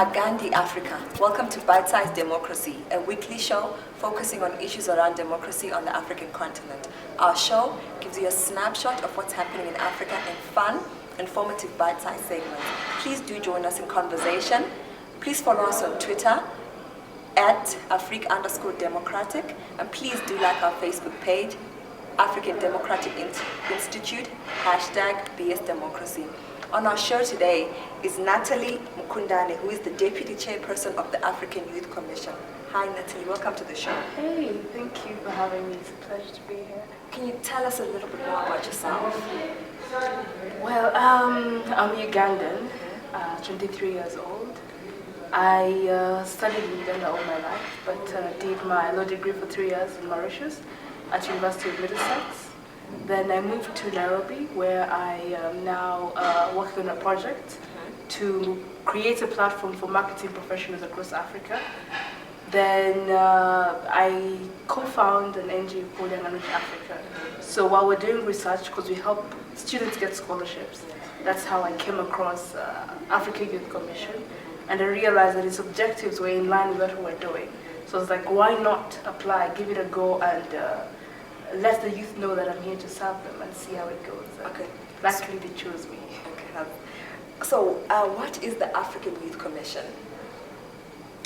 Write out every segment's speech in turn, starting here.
Agandi Africa. Welcome to Bite-Sized Democracy, a weekly show focusing on issues around democracy on the African continent. Our show gives you a snapshot of what's happening in Africa in fun, informative bite-sized segments. Please do join us in conversation. Please follow us on Twitter at Afrique_Democratic, and please do like our Facebook page, African Democratic Institute, #BS Democracy. On our show today is Nathalie Mkundane, who is the Deputy Chairperson of the African Youth Commission. Hi Nathalie, welcome to the show. Hey, thank you for having me. It's a pleasure to be here. Can you tell us a little bit more about yourself? Well, I'm Ugandan, 23 years old. I studied in Uganda all my life, but did my law degree for 3 years in Mauritius at University of Middlesex. Then I moved to Nairobi, where I am now working on a project to create a platform for marketing professionals across Africa. Then I co-found an NGO called Young and Rich Africa. So while we're doing research, because we help students get scholarships, that's how I came across African Youth Commission. And I realized that its objectives were in line with what we're doing. So I was like, why not apply, give it a go, and let the youth know that I'm here to serve them and see how it goes. Okay. Luckily, they chose me. Okay. So, what is the African Youth Commission?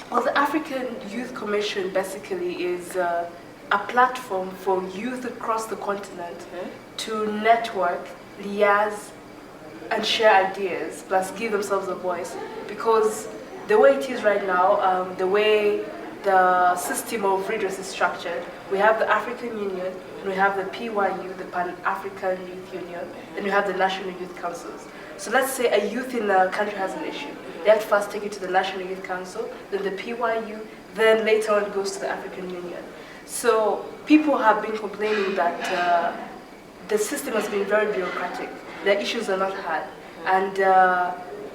Well, the African Youth Commission basically is a platform for youth across the continent to network, liaise, and share ideas, plus give themselves a voice. Because the way it is right now, the way the system of redress is structured, we have the African Union, and we have the PYU, the Pan-African Youth Union, and we have the National Youth Councils. So let's say a youth in a country has an issue. They have to first take it to the National Youth Council, then the PYU, then later on it goes to the African Union. So people have been complaining that the system has been very bureaucratic. Their issues are not heard. And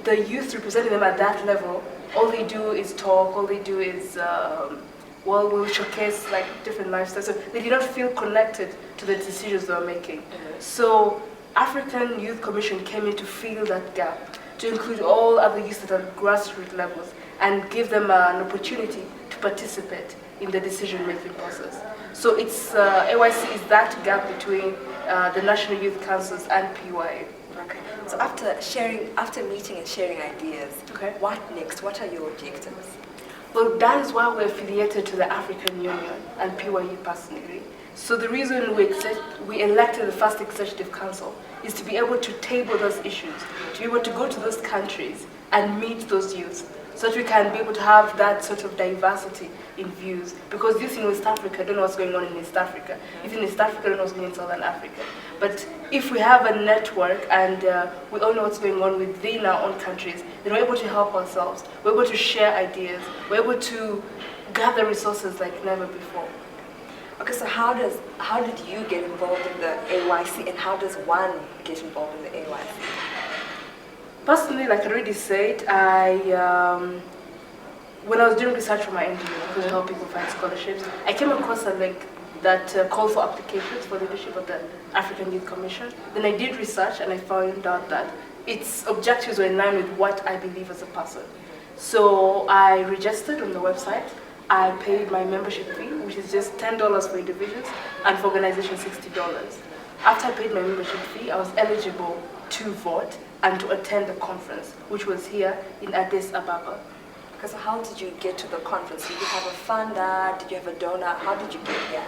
the youth representing them at that level, all they do is talk, all they do is, we'll showcase like different lifestyles. So they did not feel connected to the decisions they were making. So African Youth Commission came in to fill that gap, to include all other youth at grassroots levels and give them an opportunity to participate in the decision-making process. So it's AYC is that gap between the National Youth Councils and PYU. Okay. So after meeting and sharing ideas, what next? What are your objectives? Well, that is why we're affiliated to the African Union and PYU personally. So the reason we elected the first executive council is to be able to table those issues, to be able to go to those countries and meet those youths, so that we can be able to have that sort of diversity in views. Because youth in West Africa don't know what's going on in East Africa. Youth in East Africa don't know what's going on in Southern Africa. But if we have a network and we all know what's going on within our own countries, then we're able to help ourselves. We're able to share ideas. We're able to gather resources like never before. Okay, so how did you get involved in the AYC, and how does one get involved in the AYC? Personally, like I already said, when I was doing research for my NGO to help people find scholarships, I came across a link that called for applications for leadership of the African Youth Commission. Then I did research and I found out that its objectives were in line with what I believe as a person. So I registered on the website. I paid my membership fee, which is just $10 for individuals, and for organizations $60. After I paid my membership fee, I was eligible to vote and to attend the conference, which was here in Addis Ababa. Because how did you get to the conference? Did you have a funder? Did you have a donor? How did you get here?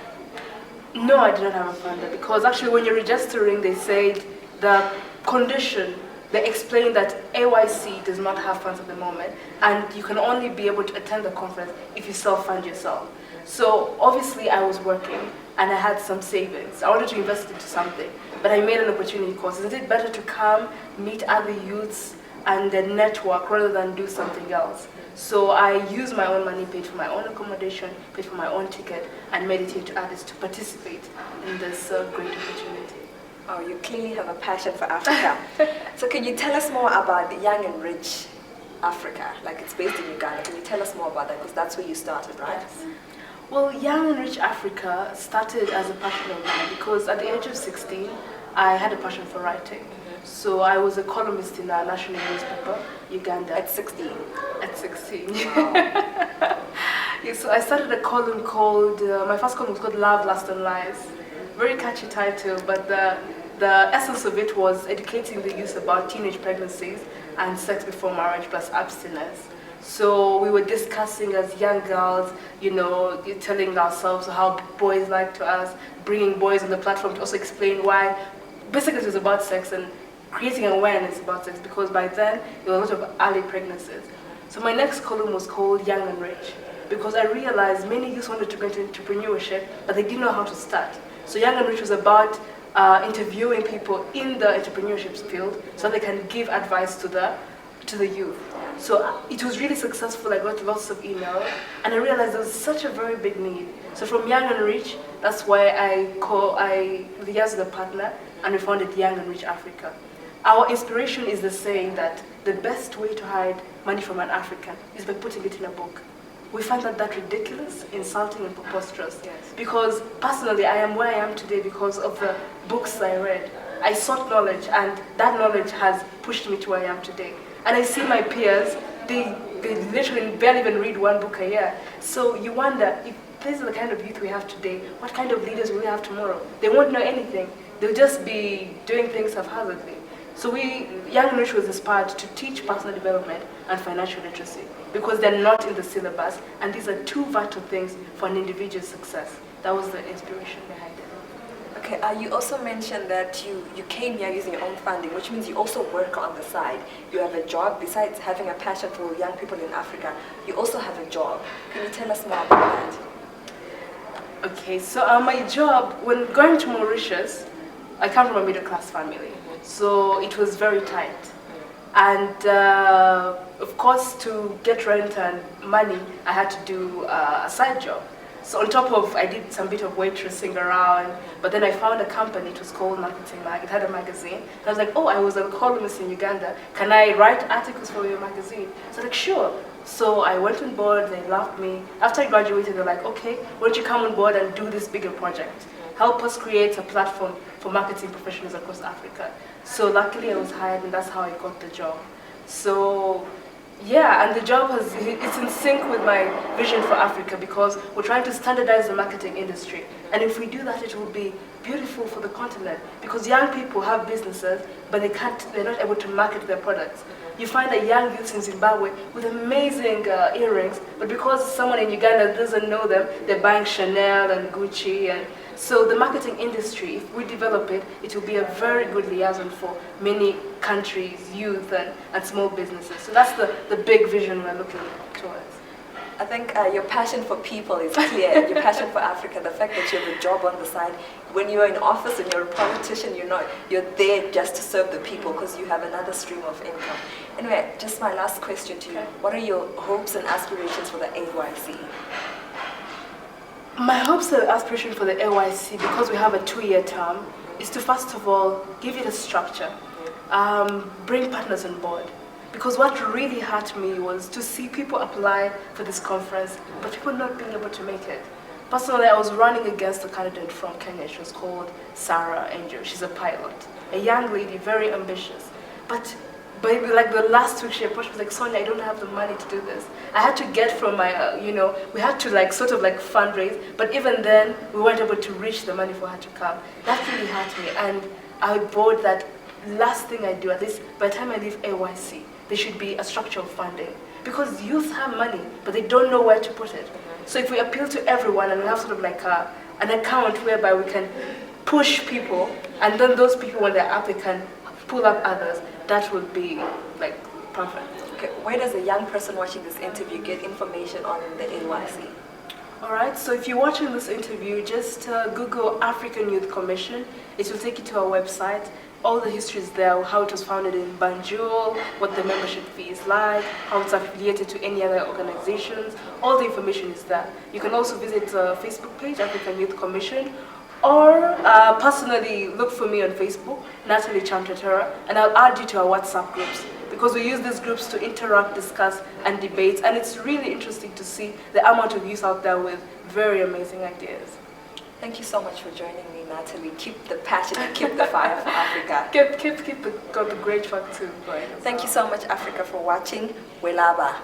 No, I did not have a funder, because actually when you're registering, they said the condition, they explained that AYC does not have funds at the moment, and you can only be able to attend the conference if you self-fund yourself. So obviously I was working and I had some savings. I wanted to invest into something, but I made an opportunity course. Isn't it better to come, meet other youths, and then network rather than do something else? So I used my own money, paid for my own accommodation, paid for my own ticket, and made it here to Addis to participate in this great opportunity. Oh, you clearly have a passion for Africa. So can you tell us more about the Young and Rich Africa? Like, it's based in Uganda. Can you tell us more about that? Because that's where you started, right? Yes. Well, Young and Rich Africa started as a passion of mine because at the age of 16, I had a passion for writing. So I was a columnist in a national newspaper, Uganda. At 16? At 16. Wow. Yeah, so I started a column called, my first column was called Love, Lust and Lies. Very catchy title, but the essence of it was educating the youth about teenage pregnancies and sex before marriage plus abstinence. So we were discussing as young girls, telling ourselves how boys like to us, bringing boys on the platform to also explain why. Basically it was about sex and creating awareness about sex, because by then there were a lot of early pregnancies. So my next column was called Young and Rich, because I realized many youth wanted to go into entrepreneurship, but they didn't know how to start. So Young and Rich was about interviewing people in the entrepreneurship field so they can give advice to the youth. So it was really successful. I got lots of emails, and I realized there was such a very big need. So from Young and Rich, that's why I liaised with a partner, and we founded Young and Rich Africa. Our inspiration is the saying that the best way to hide money from an African is by putting it in a book. We find that ridiculous, insulting, and preposterous. Yes. Because personally, I am where I am today because of the books I read. I sought knowledge, and that knowledge has pushed me to where I am today. And I see my peers, they literally barely even read one book a year. So you wonder, if this is the kind of youth we have today, what kind of leaders will we have tomorrow? They won't know anything. They'll just be doing things haphazardly. So Young and Rich was inspired to teach personal development and financial literacy, because they're not in the syllabus, and these are two vital things for an individual's success. That was the inspiration behind it. Okay, you also mentioned that you came here using your own funding, which means you also work on the side. You have a job. Besides having a passion for young people in Africa, you also have a job. Can you tell us more about that? Okay, so my job, when going to Mauritius, I come from a middle-class family, so it was very tight. And of course, to get rent and money, I had to do a side job. So on top of, I did some bit of waitressing around, but then I found a company, it was called Marketing Mag, it had a magazine. And I was like, oh, I was a columnist in Uganda, can I write articles for your magazine? So I was like, sure. So I went on board, they loved me. After I graduated, they're like, okay, why don't you come on board and do this bigger project? Help us create a platform for marketing professionals across Africa. So luckily I was hired, and that's how I got the job. So yeah, and the job it's in sync with my vision for Africa, because we're trying to standardize the marketing industry. And if we do that, it will be beautiful for the continent, because young people have businesses, but they're not able to market their products. You find a young youth in Zimbabwe with amazing earrings, but because someone in Uganda doesn't know them, they're buying Chanel and Gucci. And so the marketing industry, if we develop it, it will be a very good liaison for many countries, youth, and small businesses. So that's the big vision we're looking towards. I think your passion for people is clear. Your passion for Africa, the fact that you have a job on the side. When you're in office and you're a politician, you're there just to serve the people, because you have another stream of income. Anyway, just my last question to you. Okay. What are your hopes and aspirations for the AYC? My hopes and aspiration for the AYC, because we have a 2-year term, is to first of all give it a structure, bring partners on board. Because what really hurt me was to see people apply for this conference, but people not being able to make it. Personally, I was running against a candidate from Kenya. She was called Sarah Angel. She's a pilot, a young lady, very ambitious. But by like the last week she approached me, was like, Sonia, I don't have the money to do this. I had to get from my, we had to like sort of like fundraise, but even then we weren't able to reach the money for her to come. That really hurt me, and I vowed that last thing I do, at least by the time I leave AYC, there should be a structure of funding. Because youth have money, but they don't know where to put it. So if we appeal to everyone and we have sort of like an account whereby we can push people, and then those people, when they're up, they can pull up others, that would be like perfect. Okay, where does a young person watching this interview get information on the AYC? Alright, so if you're watching this interview, just Google African Youth Commission. It will take you to our website. All the history is there, how it was founded in Banjul, what the membership fee is like, how it's affiliated to any other organizations. All the information is there. You can also visit the Facebook page, African Youth Commission, or personally look for me on Facebook, Nathalie Mkundane, and I'll add you to our WhatsApp groups, because we use these groups to interact, discuss, and debate, and it's really interesting to see the amount of youth out there with very amazing ideas. Thank you so much for joining me, Natalie. Keep the passion and keep the fire for Africa. Keep got the great fun too. Thank you so much, Africa, for watching. Welaba.